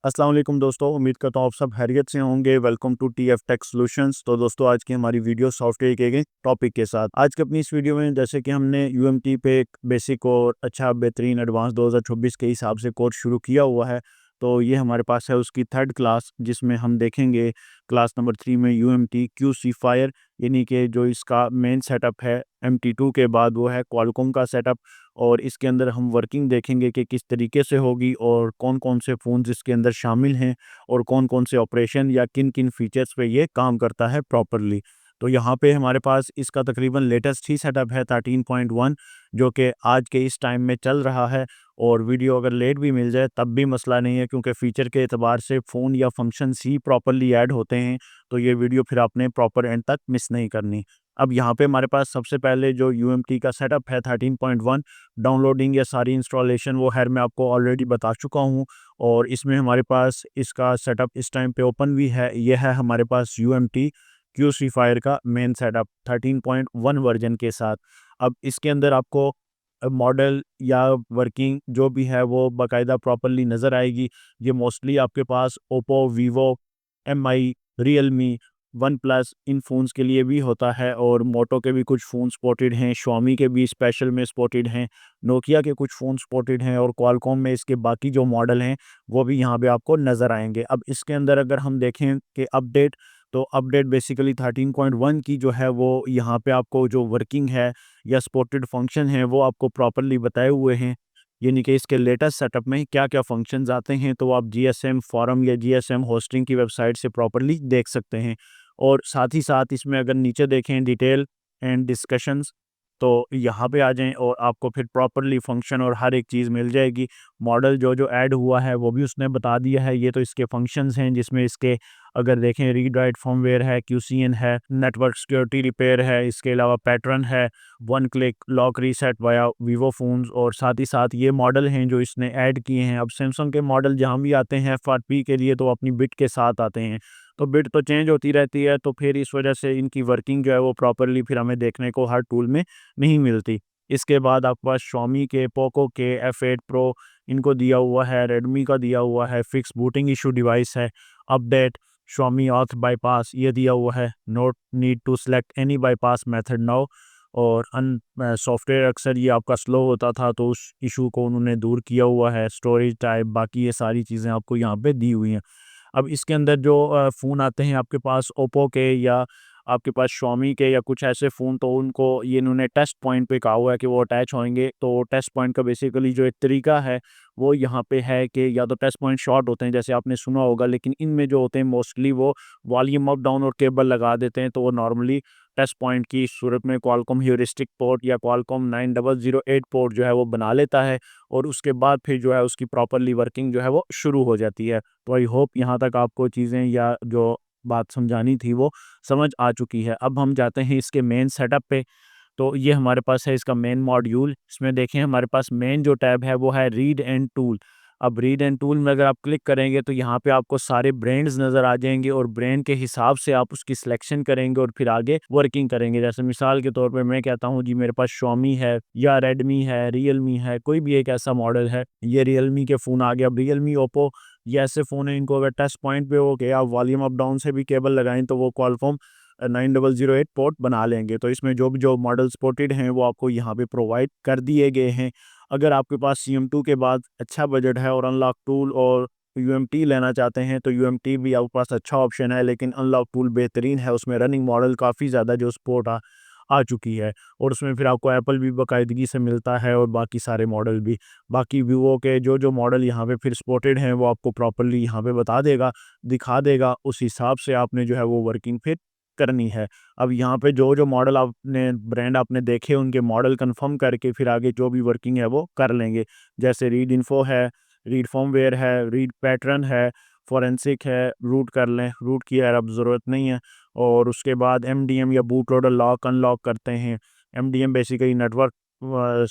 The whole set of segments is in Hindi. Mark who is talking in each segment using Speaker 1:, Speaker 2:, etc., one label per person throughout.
Speaker 1: अस्सलाम वालेकुम दोस्तों, उम्मीद करता हूँ आप सब खैरियत से होंगे। Welcome to TF tech solutions. तो दोस्तों, आज की हमारी वीडियो सॉफ्टवेयर के एक टॉपिक के साथ। आज की अपनी इस वीडियो में जैसे कि हमने यूएमटी पे एक बेसिक और अच्छा बेहतरीन एडवांस 2024 के हिसाब से कोर्स शुरू किया हुआ है। तो ये हमारे पास है उसकी थर्ड क्लास, जिसमें हम देखेंगे क्लास नंबर 3 में यूएमटी क्यूसी फायर, यानी कि जो इसका मेन सेटअप है MT2 के बाद वो है क्वालकॉम का सेटअप। और इसके अंदर हम वर्किंग देखेंगे कि किस तरीके से होगी और कौन-कौन से फ़ोन्स इसके अंदर शामिल हैं और कौन-कौन से ऑपरेशन या किन-किन फ़ीचर्स पे ये काम करता है प्रॉपरली। तो यहाँ पे हमारे पास इसका तकरीबन लेटेस्ट ही सेटअप है 13.1, जो कि आज के इस टाइम में चल रहा है। और वीडियो अगर लेट भी मिल जाए तब भी मसला नहीं है, क्योंकि फ़ीचर के एतबार से फ़ोन या फंक्शंस ही प्रॉपरली ऐड होते हैं। तो ये वीडियो फिर आपने प्रॉपर एंड तक मिस नहीं करनी। अब यहाँ पे हमारे पास सबसे पहले जो यूएमटी का सेटअप है 13.1, डाउनलोडिंग या सारी इंस्टॉलेशन वो खैर मैं आपको ऑलरेडी बता चुका हूँ। और इसमें हमारे पास इसका सेटअप इस टाइम पे ओपन भी है। ये है हमारे पास यूएमटी क्यूसी फायर का मेन सेटअप 13.1 वर्जन के साथ। अब इसके अंदर आपको मॉडल या वर्किंग जो भी है वो बाकायदा प्रॉपरली नज़र आएगी। ये मोस्टली आपके पास Oppo, Vivo, MI, Realme, OnePlus इन फ़ोन्स के लिए भी होता है। और मोटो के भी कुछ फ़ोन स्पॉटेड हैं, Xiaomi के भी स्पेशल में स्पॉटेड हैं, नोकिया के कुछ फ़ोन स्पॉटेड हैं और क्वालकॉम में इसके बाकी जो मॉडल हैं वो भी यहाँ पे आपको नज़र आएँगे। अब इसके अंदर अगर हम देखें कि अपडेट, तो अपडेट बेसिकली 13.1 की जो है वो यहाँ पे आपको जो वर्किंग है या सपोर्टेड फंक्शन है वो आपको प्रॉपरली बताए हुए हैं। यानी कि इसके लेटेस्ट सेटअप में क्या-क्या फंक्शंस आते हैं, तो आप जीएसएम फोरम या जीएसएम होस्टिंग की वेबसाइट से प्रॉपरली देख सकते हैं। और साथ ही साथ इसमें अगर नीचे देखें डिटेल एंड डिस्कशंस, तो यहाँ पे आ जाएँ और आपको फिर प्रॉपरली फंक्शन और हर एक चीज़ मिल जाएगी। मॉडल जो-जो ऐड हुआ है वो भी उसने बता दिया है। ये तो इसके फंक्शंस हैं, जिसमें इसके अगर देखें रीड राइट फर्मवेयर है, क्यूसीएन है, नेटवर्क सिक्योरिटी रिपेयर है, इसके अलावा पैटर्न है, one click lock reset via Vivo phones. और साथ ही साथ ये मॉडल हैं जो इसने ऐड किए हैं। अब सैमसंग के मॉडल जहाँ भी आते हैं एफआरपी के लिए तो अपनी बिट के साथ आते हैं, तो बिट तो चेंज होती रहती है, तो फिर इस वजह से इनकी वर्किंग जो है वो प्रॉपरली फिर हमें देखने को हर टूल में नहीं मिलती। इसके बाद आपके पास Xiaomi के, पोको के, F8 प्रो इनको दिया हुआ है, रेडमी का दिया हुआ है, फिक्स बूटिंग इशू डिवाइस है, अपडेट, Xiaomi ऑथ बाईपास ये दिया हुआ है, note need to select any bypass method now. और सॉफ्टवेयर अक्सर ये आपका स्लो होता था, तो उस इशू को उन्होंने दूर किया हुआ है, स्टोरेज टाइप बाकी ये सारी चीज़ें आपको यहाँ पे दी हुई हैं। अब इसके अंदर जो फ़ोन आते हैं आपके पास ओप्पो के या आपके पास Xiaomi के या कुछ ऐसे फ़ोन, तो उनको ये इन्होंने टेस्ट पॉइंट पे कहा हुआ है कि वो अटैच होंगे। तो टेस्ट पॉइंट का बेसिकली जो एक तरीका है वो यहाँ पे है कि या तो टेस्ट पॉइंट शॉर्ट होते हैं जैसे आपने सुना होगा, लेकिन इनमें जो होते हैं मोस्टली वो वॉल्यूम अप डाउन और केबल लगा देते हैं। तो वो नॉर्मली टेस्ट पॉइंट की सूरत में क्वालकॉम ह्यूरिस्टिक पोर्ट या क्वालकॉम 9008 पोर्ट जो है वो बना लेता है। और उसके बाद फिर जो है उसकी प्रॉपरली वर्किंग जो है वो शुरू हो जाती है। तो आई होप यहाँ तक आपको चीज़ें या जो बात समझानी थी वो समझ आ चुकी है। अब हम जाते हैं इसके मेन सेटअप पे। तो ये हमारे पास है इसका मेन मॉड्यूल। इसमें देखें हमारे पास मेन जो टैब है वो है रीड एंड टूल। अब रीड एंड टूल में अगर आप क्लिक करेंगे तो यहाँ पे आपको सारे ब्रांड्स नज़र आ जाएँगे और ब्रांड के हिसाब से आप उसकी सिलेक्शन करेंगे और फिर आगे वर्किंग करेंगे। जैसे मिसाल के तौर पे मैं कहता हूँ जी मेरे पास Xiaomi है या Redmi है, Realme है, कोई भी एक ऐसा मॉडल है। ये Realme के फ़ोन आ गए। अब Realme, Oppo ये ऐसे फ़ोन हैं, इनको अगर टच पॉइंट पे हो के आप वॉल्यूम अप डाउन से भी केबल लगाएँ तो वो Qualcomm 9008 पोर्ट बना लेंगे। तो इसमें जो मॉडल सपोर्टेड हैं वो आपको यहाँ पे प्रोवाइड कर दिए गए हैं। अगर आपके पास CM2 के बाद अच्छा बजट है और अनलॉक टूल और यूएमटी लेना चाहते हैं तो यूएमटी भी आपके पास अच्छा ऑप्शन है, लेकिन अनलॉक टूल बेहतरीन है। उसमें रनिंग मॉडल काफ़ी ज़्यादा जो सपोर्ट आ चुकी है। और उसमें फिर आपको एप्पल भी बाकायदगी से मिलता है और बाकी सारे मॉडल भी। बाकी वीवो के जो मॉडल यहाँ पे फिर सपोर्टेड हैं वो आपको प्रॉपरली यहाँ पे बता देगा, दिखा देगा। उस हिसाब से आपने जो है वो वर्किंग फिर करनी है। अब यहाँ पे जो मॉडल आपने ब्रांड आपने देखे उनके मॉडल कंफर्म करके फिर आगे जो भी वर्किंग है वो कर लेंगे। जैसे रीड इन्फो है, रीड फर्मवेयर है, रीड पैटर्न है, फोरेंसिक है, रूट कर लें, रूट की यार अब ज़रूरत नहीं है। और उसके बाद एमडीएम या बूट लोडर लॉक अनलॉक करते हैं। एमडीएम बेसिकली नेटवर्क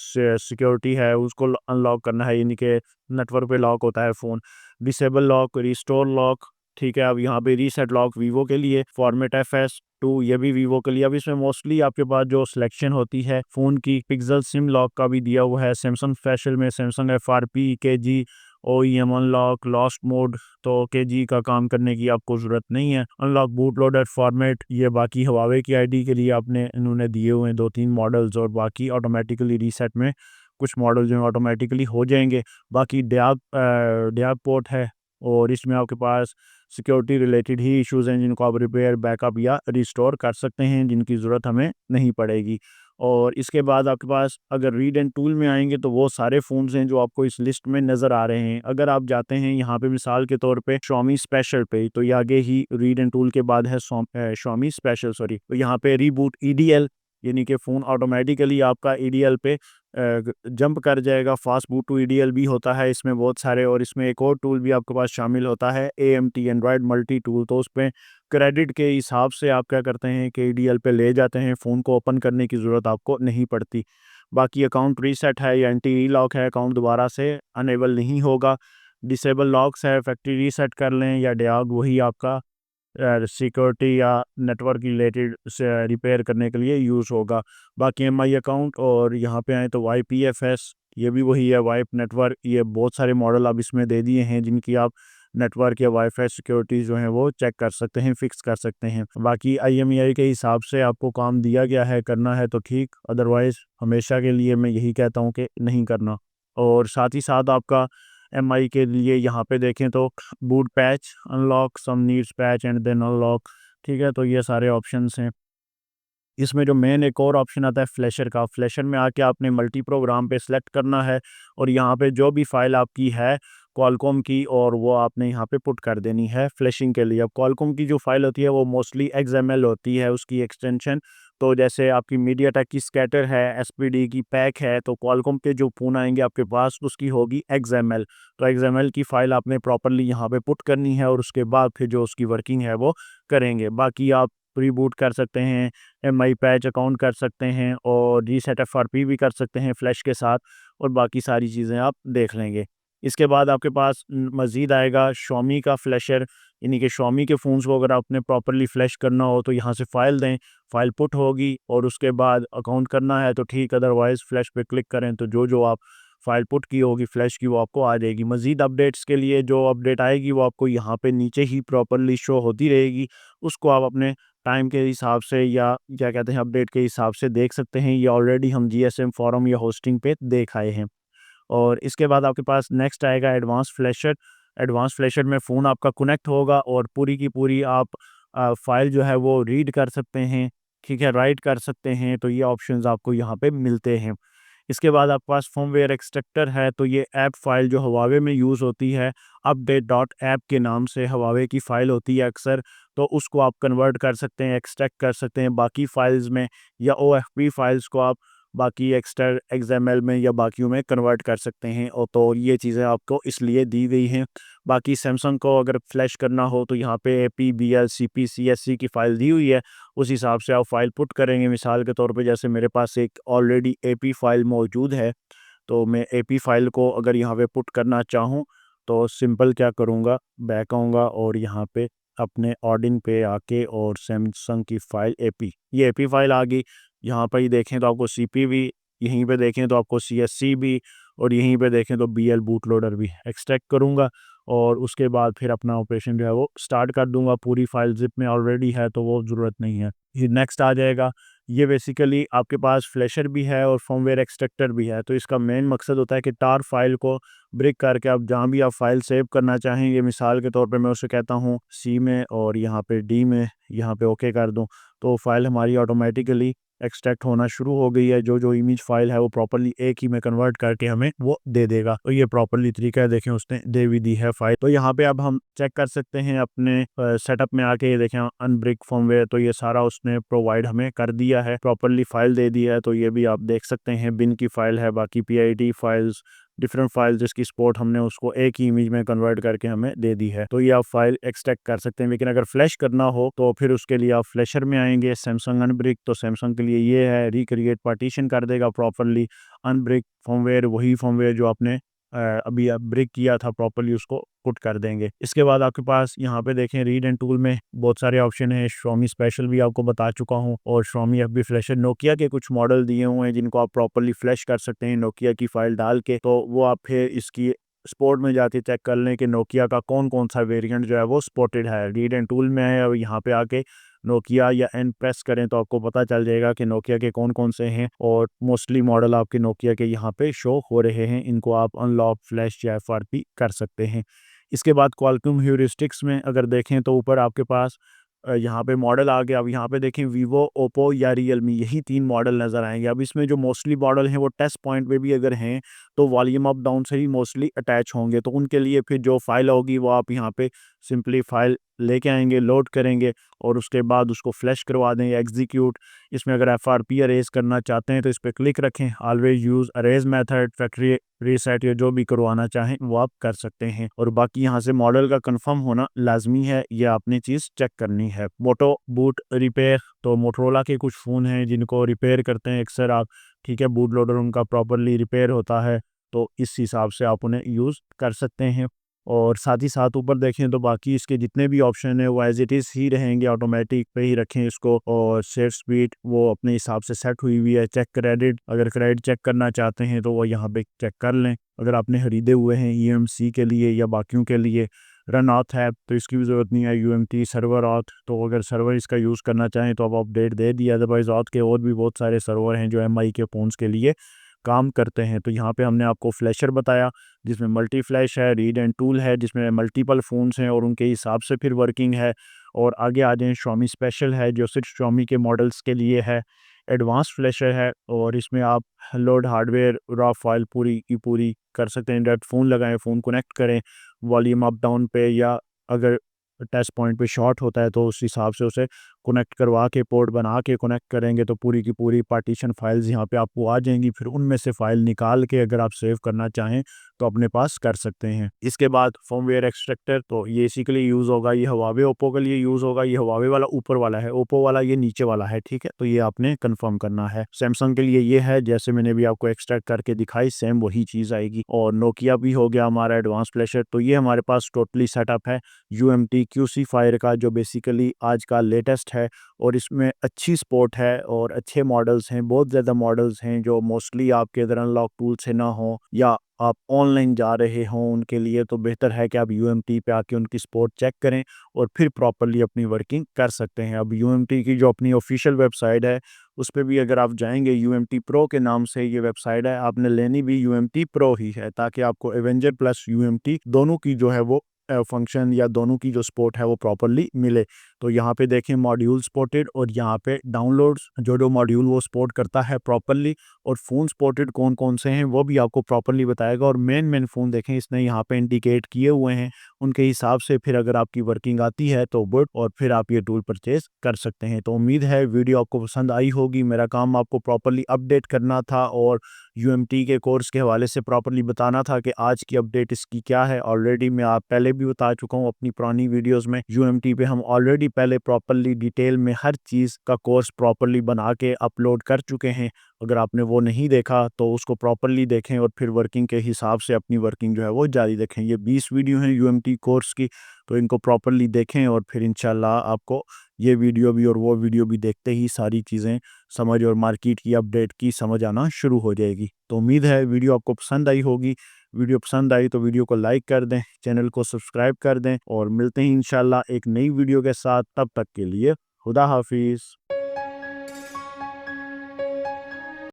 Speaker 1: सिक्योरिटी है, उसको अनलॉक करना है, यानी कि नेटवर्क पे लॉक होता है phone. Disable lock, restore lock, ठीक है। अब यहाँ पे रीसेट लॉक वीवो के लिए, फॉर्मेट FS2 ये भी वीवो के लिए। अब इसमें मोस्टली आपके पास जो सिलेक्शन होती है फ़ोन की, पिक्सल सिम लॉक का भी दिया हुआ है। सैमसंग स्पेशल में Samsung FRP, EKG OEM unlock, lost mode, तो KG का काम करने की आपको ज़रूरत नहीं है। अनलॉक बूट लोडर फॉर्मेट, ये बाकी हुआवे की आईडी के लिए आपने इन्होंने दिए हुए हैं 2-3 मॉडल्स, और बाकी ऑटोमेटिकली रीसेट में कुछ मॉडल जो हैं ऑटोमेटिकली हो जाएंगे। बाकी डैप पोर्ट है, और इसमें आपके पास सिक्योरिटी रिलेटेड ही इश्यूज़ हैं जिनको आप रिपेयर, बैकअप या रिस्टोर कर सकते हैं, जिनकी ज़रूरत हमें नहीं पड़ेगी। और इसके बाद आपके पास अगर रीड एंड टूल में आएंगे तो वो सारे फ़ोन्स हैं जो आपको इस लिस्ट में नज़र आ रहे हैं। अगर आप जाते हैं यहाँ पे मिसाल के तौर पे Xiaomi स्पेशल पे, तो ये आगे ही रीड एंड टूल के बाद है Xiaomi स्पेशल, सॉरी, तो यहाँ पे रीबूट EDL, यानी कि फ़ोन ऑटोमेटिकली आपका EDL पे जंप कर जाएगा। फास्ट बूट टू EDL भी होता है इसमें बहुत सारे, और इसमें एक और टूल भी आपके पास शामिल होता है, AMT एंड्रॉयड मल्टी टूल। तो उस पर क्रेडिट के हिसाब से आप क्या करते हैं कि EDL पे ले जाते हैं, फ़ोन को ओपन करने की ज़रूरत आपको नहीं पड़ती। बाकी अकाउंट रीसेट है या एंटी रीलॉक है, अकाउंट दोबारा से अनेबल नहीं होगा। डिसेबल लॉक्स है, फैक्ट्री रीसेट कर लें, या डियाग वही आपका सिक्योरिटी या नेटवर्क रिलेटेड से रिपेयर करने के लिए यूज़ होगा। बाकी MI अकाउंट, और यहाँ पे आए तो YPFS, ये भी वही है, वाइप नेटवर्क। ये बहुत सारे मॉडल अब इसमें दे दिए हैं जिनकी आप नेटवर्क या वाईफाई सिक्योरिटी जो है वो चेक कर सकते हैं, फिक्स कर सकते हैं। बाकी IMEI के हिसाब से आपको काम दिया गया है, करना है तो ठीक, अदरवाइज़ हमेशा के लिए मैं यही कहता हूँ कि नहीं करना। और साथ ही साथ आपका MI के लिए यहाँ पे देखें तो boot patch, unlock, some needs patch and then unlock, ठीक है, तो ये सारे ऑप्शंस हैं। इसमें जो मेन एक और ऑप्शन आता है फ्लैशर का, फ्लैशर में आके आपने मल्टी प्रोग्राम पे सेलेक्ट करना है, और यहाँ पे जो भी फाइल आपकी है क्वालकॉम की, और वो आपने यहाँ पे पुट कर देनी है फ्लैशिंग के लिए। अब क्वालकॉम की जो फाइल होती है वो मोस्टली XML होती है उसकी एक्सटेंशन। तो जैसे आपकी मीडियाटेक की स्कैटर है, SPD की पैक है, तो क्वालकॉम के जो फ़ोन आएंगे आपके पास उसकी होगी XML। तो XML की फ़ाइल आपने प्रॉपरली यहाँ पे पुट करनी है, और उसके बाद फिर जो उसकी वर्किंग है वो करेंगे। बाकी आप प्री-बूट कर सकते हैं, MI पैच अकाउंट कर सकते हैं, और रीसेट FRP भी कर सकते हैं फ्लैश के साथ, और बाकी सारी चीज़ें आप देख लेंगे। इसके बाद आपके पास मज़ीद आएगा Xiaomi का फ्लैशर, यानी कि Xiaomi के फ़ोन्स को अगर आपने प्रॉपरली फ्लैश करना हो तो यहाँ से फ़ाइल दें, फ़ाइल पुट होगी, और उसके बाद अकाउंट करना है तो ठीक, अदरवाइज़ फ्लैश पे क्लिक करें तो जो आप फ़ाइल पुट की होगी फ्लैश की वो आपको आ जाएगी। मज़ीद अपडेट्स के लिए जो अपडेट आएगी वो आपको यहाँ पे नीचे ही प्रॉपरली शो होती रहेगी, उसको आप अपने टाइम के हिसाब से या क्या कहते हैं अपडेट के हिसाब से देख सकते हैं। ये ऑलरेडी हम GSM फोरम या होस्टिंग पे देख आए हैं। और इसके बाद आपके पास नेक्स्ट आएगा एडवांस फ्लैशर। एडवांस फ्लैशर में फ़ोन आपका कनेक्ट होगा, और पूरी की पूरी आप फाइल जो है वो रीड कर सकते हैं, ठीक है, राइट कर सकते हैं। तो ये ऑप्शंस आपको यहाँ पे मिलते हैं। इसके बाद आपके पास फर्मवेयर एक्सट्रैक्टर है, तो ये ऐप फाइल जो हवावे में यूज़ होती है, अपडेट डॉट ऐप के नाम से हवावे की फ़ाइल होती है अक्सर, तो उसको आप कन्वर्ट कर सकते हैं, एक्सट्रैक्ट कर सकते हैं बाकी फ़ाइल्स में, या OFP फ़ाइल्स को आप बाकी XML में या बाकियों में कन्वर्ट कर सकते हैं। और तो ये चीज़ें आपको इसलिए दी गई हैं। बाकी सैमसंग को अगर फ्लैश करना हो तो यहाँ पे AP, BL, CP, CSC की फ़ाइल दी हुई है, उस हिसाब से आप फ़ाइल पुट करेंगे। मिसाल के तौर पे जैसे मेरे पास एक ऑलरेडी AP फ़ाइल मौजूद है, तो मैं AP फ़ाइल को अगर यहाँ पे पुट करना चाहूँ तो सिंपल क्या करूँगा, बैक आऊँगा और यहाँ पे अपने ऑडिन पे आके और सैमसंग की फ़ाइल AP, ये AP फ़ाइल आ गई। यहाँ पर ही देखें तो आपको CP भी, यहीं पे देखें तो आपको CSC भी, और यहीं पे देखें तो BL बूट लोडर भी एक्सट्रैक्ट करूँगा, और उसके बाद फिर अपना ऑपरेशन जो है वो स्टार्ट कर दूँगा। पूरी फ़ाइल ज़िप में ऑलरेडी है तो वो ज़रूरत नहीं है। ये नेक्स्ट आ जाएगा। ये बेसिकली आपके पास फ्लैशर भी है और फर्मवेयर एक्सट्रैक्टर भी है। तो इसका मेन मकसद होता है कि टार फाइल को ब्रेक करके आप जहाँ भी आप फाइल सेव करना चाहें, ये मिसाल के तौर पे मैं उसे कहता हूँ C में, और यहाँ पे D में, यहाँ पे ओके कर दूँ, तो फाइल हमारी ऑटोमेटिकली एक्सट्रैक्ट होना शुरू हो गई है। जो इमेज फाइल है वो प्रॉपर्ली एक ही में कन्वर्ट करके हमें वो दे देगा। तो ये प्रॉपर्ली तरीका है, देखें उसने दे भी दी है फाइल। तो यहाँ पे अब हम चेक कर सकते हैं अपने सेटअप में आके, ये देखें अनब्रिक फर्मवेयर, तो ये सारा उसने प्रोवाइड हमें कर दिया है, प्रॉपर्ली फाइल दे दी है। तो ये भी आप देख सकते हैं, बिन की फाइल है, बाकी PID फाइल्स, डिफरेंट फाइल जिसकी सपोर्ट हमने उसको एक ही इमेज में कन्वर्ट करके हमें दे दी है। तो ये आप फाइल एक्सट्रैक्ट कर सकते हैं। लेकिन अगर फ्लैश करना हो तो फिर उसके लिए आप फ्लैशर में आएंगे, सैमसंग अनब्रिक, तो सैमसंग के लिए ये है, रिक्रिएट पार्टीशन कर देगा प्रॉपरली। अनब्रिक फर्मवेयर वही फर्मवेयर जो आपने अभी आप ब्रेक किया था प्रॉपर्ली उसको पुट कर देंगे। इसके बाद आपके पास यहाँ पे देखें रीड एंड टूल में बहुत सारे ऑप्शन हैं। Xiaomi स्पेशल भी आपको बता चुका हूँ, और Xiaomi FB फ्लैशर, नोकिया के कुछ मॉडल दिए हुए हैं जिनको आप प्रॉपर्ली फ्लैश कर सकते हैं नोकिया की फाइल डाल के। तो वो आप फिर इसकी स्पोर्ट में जाके चेक कर लें कि नोकिया का कौन कौन सा वेरिएंट जो है वो स्पॉटेड है। रीड एंड टूल में है, अब यहाँ पे आके नोकिया या एन प्रेस करें तो आपको पता चल जाएगा कि नोकिया के कौन कौन से हैं, और मोस्टली मॉडल आपके नोकिया के यहाँ पे शो हो रहे हैं। इनको आप अनलॉक, फ्लैश या FRP कर सकते हैं। इसके बाद क्वालकॉम ह्यूरिस्टिक्स में अगर देखें तो ऊपर आपके पास यहाँ पे मॉडल आ गया। अब यहाँ पे देखें वीवो, ओप्पो या रियलमी, यही 3 मॉडल नज़र आएंगे। अब इसमें जो मोस्टली मॉडल हैं वो टेस्ट पॉइंट पे भी अगर हैं तो वॉल्यूम अप डाउन से ही मोस्टली अटैच होंगे, तो उनके लिए फिर जो फाइल होगी वो आप यहाँ पे सिंपली फाइल लेके आएंगे, लोड करेंगे और उसके बाद उसको फ्लैश करवा दें या एग्जीक्यूट। इसमें अगर FRP अरेज करना चाहते हैं तो इस पर क्लिक रखें, always use arrays method, factory reset या जो भी करवाना चाहें वो आप कर सकते हैं। और बाकी यहाँ से मॉडल का कंफर्म होना लाजमी है, ये आपने चीज़ चेक करनी है। मोटो बूट रिपेयर, तो मोटरोला के कुछ फ़ोन हैं जिनको रिपेयर करते हैं अक्सर आप, ठीक है, बूट लोडर उनका प्रॉपरली रिपेयर होता है, तो इस हिसाब से आप उन्हें यूज़ कर सकते हैं। और साथ ही साथ ऊपर देखें तो बाकी इसके जितने भी ऑप्शन है वो एज इट इज़ ही रहेंगे, ऑटोमेटिक पे ही रखें इसको। और शेयर स्पीड वो अपने हिसाब से सेट हुई हुई है। चेक क्रेडिट, अगर क्रेडिट चेक करना चाहते हैं तो वो यहाँ पे चेक कर लें। अगर आपने खरीदे हुए हैं EMC के लिए या बाकियों के लिए। रन ऑथ है तो इसकी भी ज़रूरत नहीं है। UMT सर्वर ऑथ, तो अगर सर्वर इसका यूज़ करना चाहें तो आप अपडेट दे दिए, अदरवाइज़ ऑथ के और भी बहुत सारे सर्वर हैं जो MI के फ़ोन्स के लिए काम करते हैं। तो यहाँ पे हमने आपको फ्लैशर बताया जिसमें मल्टी फ्लैश है, रीड एंड टूल है जिसमें मल्टीपल फ़ोन्स हैं और उनके हिसाब से फिर वर्किंग है। और आगे आ जाएँ, Xiaomi स्पेशल है जो सिर्फ Xiaomi के मॉडल्स के लिए है। एडवांस फ्लैशर है और इसमें आप लोड हार्डवेयर रॉ फाइल पूरी की पूरी कर सकते हैं। डायरेक्ट फ़ोन लगाएं, फ़ोन कनेक्ट करें वॉल्यूम अप डाउन पे, या अगर टच पॉइंट पे शॉर्ट होता है तो उस हिसाब से उसे कनेक्ट करवा के पोर्ट बना के कनेक्ट करेंगे तो पूरी की पूरी पार्टीशन फाइल्स यहाँ पे आपको आ जाएंगी। फिर उनमें से फाइल निकाल के अगर आप सेव करना चाहें तो अपने पास कर सकते हैं। इसके बाद फर्मवेयर एक्सट्रैक्टर, तो ये इसी के लिए यूज़ होगा। ये हवावे ओप्पो के लिए यूज़ होगा। ये हवावे वाला ऊपर वाला है, ओप्पो वाला ये नीचे वाला है, ठीक है, तो ये आपने कंफर्म करना है। सैमसंग के लिए ये है, जैसे मैंने भी आपको एक्सट्रैक्ट करके दिखाई सेम वही चीज़ आएगी। और नोकिया भी हो गया हमारा एडवांस फ्लैशर, तो ये हमारे पास टोटली सेटअप है UMT QC फायर का, जो बेसिकली आज का लेटेस्ट है और इसमें अच्छी सपोर्ट है और अच्छे मॉडल्स हैं। बहुत ज़्यादा मॉडल्स हैं जो मोस्टली आपके इधर अनलॉक टूल से ना हो या आप ऑनलाइन जा रहे हों, उनके लिए तो बेहतर है कि आप UMT पे आके उनकी सपोर्ट चेक करें और फिर प्रॉपरली अपनी वर्किंग कर सकते हैं। अब UMT की जो अपनी ऑफिशियल वेबसाइट है उस पे भी अगर आप जाएंगे, UMT प्रो के नाम से ये वेबसाइट है, आपने लेनी भी UMT प्रो ही है ताकि आपको एवेंजर प्लस UMT दोनों की जो है वो फंक्शन या दोनों की जो सपोर्ट है वो प्रॉपरली मिले। तो यहाँ पे देखें मॉड्यूल सपोर्टेड और यहाँ पे डाउनलोड्स, जो मॉड्यूल वो सपोर्ट करता है प्रॉपरली, और फ़ोन सपोर्टेड कौन कौन से हैं वो भी आपको प्रॉपरली बताएगा। और मेन फ़ोन देखें इसने यहाँ पे इंडिकेट किए हुए हैं, उनके हिसाब से फिर अगर आपकी वर्किंग आती है तो गुड, और फिर आप ये टूल परचेज कर सकते हैं। तो उम्मीद है वीडियो आपको पसंद आई होगी। मेरा काम आपको प्रॉपरली अपडेट करना था और UMT के कोर्स के हवाले से प्रॉपरली बताना था कि आज की अपडेट इसकी क्या है। ऑलरेडी मैं आप पहले भी बता चुका हूँ अपनी पुरानी वीडियोस में, UMT पे हम ऑलरेडी पहले प्रॉपरली डिटेल में हर चीज़ का कोर्स प्रॉपरली बना के अपलोड कर चुके हैं। अगर आपने वो नहीं देखा तो उसको प्रॉपरली देखें और फिर वर्किंग के हिसाब से अपनी वर्किंग जो है वो जारी रखें। ये 20 वीडियो हैं UMT कोर्स की, तो इनको प्रॉपरली देखें और फिर इंशाल्लाह आपको ये वीडियो भी और वो वीडियो भी देखते ही सारी चीज़ें समझ और मार्केट की अपडेट की समझ आना शुरू हो जाएगी। तो उम्मीद है वीडियो आपको पसंद आई होगी। वीडियो पसंद आई तो वीडियो को लाइक कर दें, चैनल को सब्सक्राइब कर दें और मिलते हैं इंशाल्लाह एक नई वीडियो के साथ। तब तक के लिए खुदा हाफिज़।